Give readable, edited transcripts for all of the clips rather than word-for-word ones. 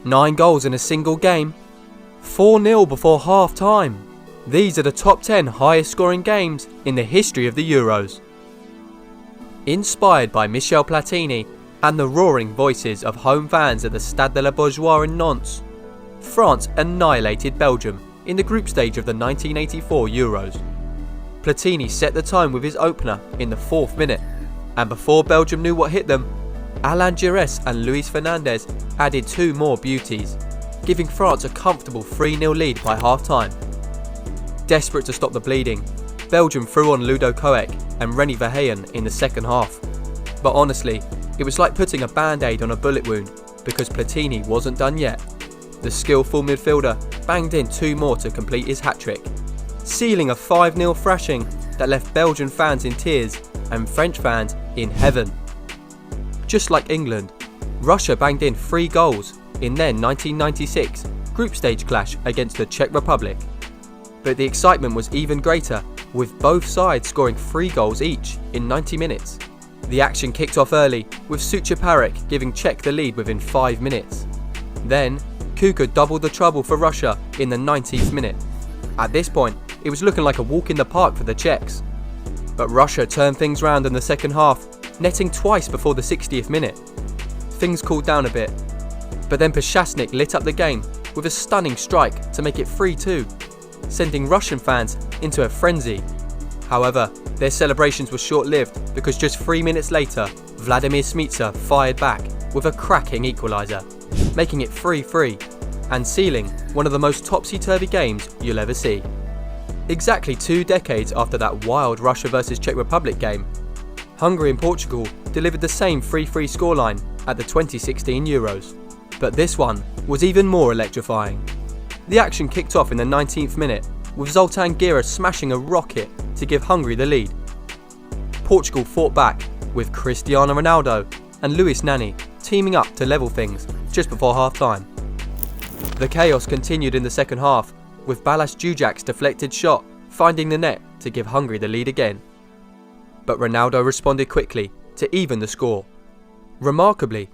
9 goals in a single game. 4-0 before half-time. These are the top 10 highest scoring games in the history of the Euros. Inspired by Michel Platini and the roaring voices of home fans at the Stade de la Beaujoire in Nantes, France annihilated Belgium in the group stage of the 1984 Euros. Platini set the tone with his opener in the 4th minute, and before Belgium knew what hit them, Alain Giresse and Luis Fernandez added 2 more beauties, giving France a comfortable 3-0 lead by half-time. Desperate to stop the bleeding, Belgium threw on Ludo Koech and René Verheyen in the second half. But honestly, it was like putting a band-aid on a bullet wound, because Platini wasn't done yet. The skillful midfielder banged in 2 more to complete his hat-trick, sealing a 5-0 thrashing that left Belgian fans in tears and French fans in heaven. Just like England, Russia banged in 3 goals in their 1996 group stage clash against the Czech Republic. But the excitement was even greater, with both sides scoring 3 goals each in 90 minutes. The action kicked off early, with Sucha Parek giving Czech the lead within 5 minutes. Then, Kuka doubled the trouble for Russia in the 90th minute. At this point, it was looking like a walk in the park for the Czechs. But Russia turned things round in the second half, netting twice before the 60th minute. Things cooled down a bit, but then Pashasnik lit up the game with a stunning strike to make it 3-2, sending Russian fans into a frenzy. However, their celebrations were short-lived, because just 3 minutes later, Vladimir Smica fired back with a cracking equaliser, making it 3-3 and sealing one of the most topsy-turvy games you'll ever see. Exactly 2 decades after that wild Russia vs Czech Republic game, Hungary and Portugal delivered the same 3-3 scoreline at the 2016 Euros. But this one was even more electrifying. The action kicked off in the 19th minute, with Zoltan Gira smashing a rocket to give Hungary the lead. Portugal fought back, with Cristiano Ronaldo and Luis Nani teaming up to level things just before half-time. The chaos continued in the second half, with Balas Dujac's deflected shot finding the net to give Hungary the lead again. But Ronaldo responded quickly to even the score. Remarkably,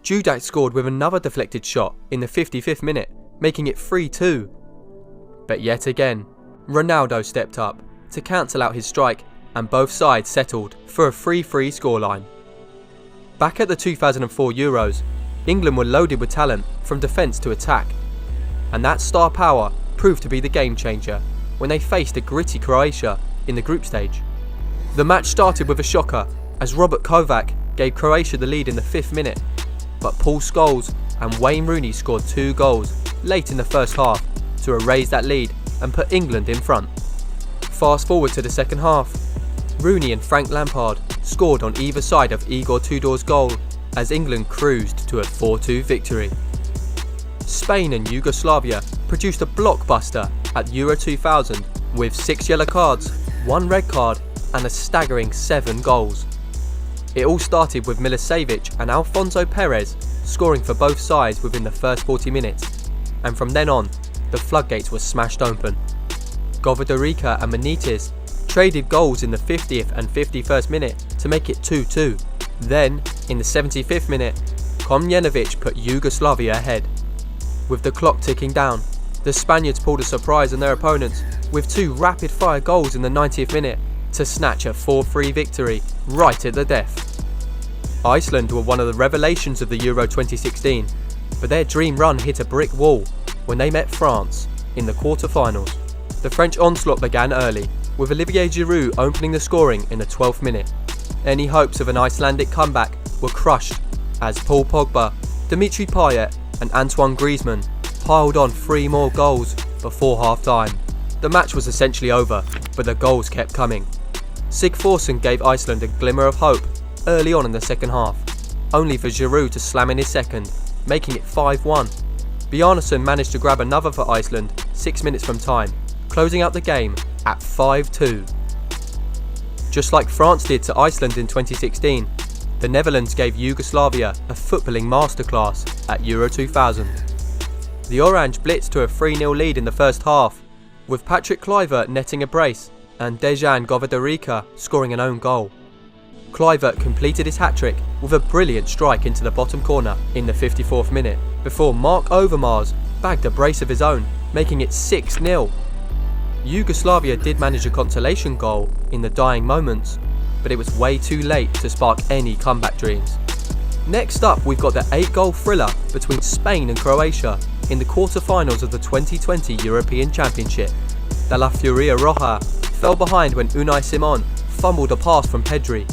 Dujac scored with another deflected shot in the 55th minute, making it 3-2. But yet again, Ronaldo stepped up to cancel out his strike, and both sides settled for a 3-3 scoreline. Back at the 2004 Euros, England were loaded with talent from defence to attack, and that star power proved to be the game changer when they faced a gritty Croatia in the group stage. The match started with a shocker as Robert Kovac gave Croatia the lead in the 5th minute, but Paul Scholes and Wayne Rooney scored 2 goals late in the first half to erase that lead and put England in front. Fast forward to the second half, Rooney and Frank Lampard scored on either side of Igor Tudor's goal as England cruised to a 4-2 victory. Spain and Yugoslavia produced a blockbuster at Euro 2000 with 6 yellow cards, 1 red card and a staggering 7 goals. It all started with Milicevic and Alfonso Perez scoring for both sides within the first 40 minutes, and from then on, the floodgates were smashed open. Govodarica and Benitez traded goals in the 50th and 51st minute to make it 2-2. Then, in the 75th minute, Komljenovic put Yugoslavia ahead. With the clock ticking down, the Spaniards pulled a surprise on their opponents with 2 rapid-fire goals in the 90th minute to snatch a 4-3 victory right at the death. Iceland were one of the revelations of the Euro 2016, but their dream run hit a brick wall when they met France in the quarter-finals. The French onslaught began early, with Olivier Giroud opening the scoring in the 12th minute. Any hopes of an Icelandic comeback were crushed as Paul Pogba, Dimitri Payet and Antoine Griezmann piled on 3 more goals before half-time. The match was essentially over, but the goals kept coming. Sigthorsson gave Iceland a glimmer of hope early on in the second half, only for Giroud to slam in his second, making it 5-1. Bjarnason managed to grab another for Iceland 6 minutes from time, closing out the game at 5-2. Just like France did to Iceland in 2016, the Netherlands gave Yugoslavia a footballing masterclass at Euro 2000. The Orange blitzed to a 3-0 lead in the first half, with Patrick Kluivert netting a brace and Dejan Govodarica scoring an own goal. Kluivert completed his hat-trick with a brilliant strike into the bottom corner in the 54th minute, before Mark Overmars bagged a brace of his own, making it 6-0. Yugoslavia did manage a consolation goal in the dying moments, but it was way too late to spark any comeback dreams. Next up, we've got the 8-goal thriller between Spain and Croatia in the quarter-finals of the 2020 European Championship. De La Furia Roja fell behind when Unai Simon fumbled a pass from Pedri,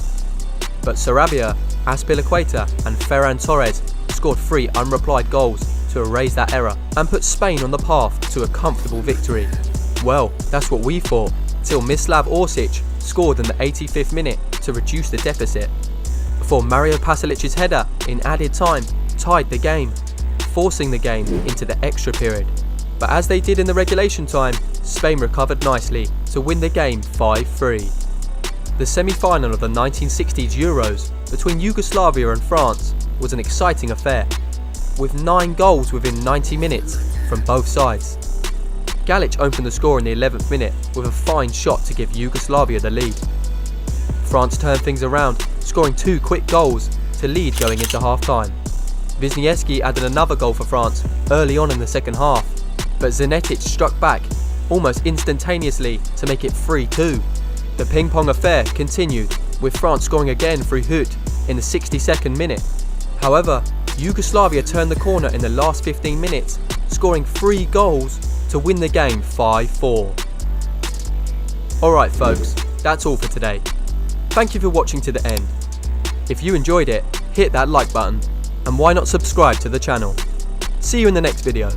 but Sarabia, Azpilicueta and Ferran Torres scored 3 unreplied goals to erase that error and put Spain on the path to a comfortable victory. Well, that's what we thought, till Mislav Orsic scored in the 85th minute to reduce the deficit, before Mario Pasalic's header in added time tied the game, forcing the game into the extra period. But as they did in the regulation time, Spain recovered nicely to win the game 5-3. The semi-final of the 1960s Euros between Yugoslavia and France was an exciting affair, with 9 goals within 90 minutes from both sides. Galic opened the score in the 11th minute with a fine shot to give Yugoslavia the lead. France turned things around, scoring 2 quick goals to lead going into half-time. Wisniewski added another goal for France early on in the second half, but Zanetic struck back almost instantaneously to make it 3-2. The ping-pong affair continued, with France scoring again through Hoot in the 62nd minute. However, Yugoslavia turned the corner in the last 15 minutes, scoring 3 goals to win the game 5-4. Alright folks, that's all for today. Thank you for watching to the end. If you enjoyed it, hit that like button, and why not subscribe to the channel. See you in the next video.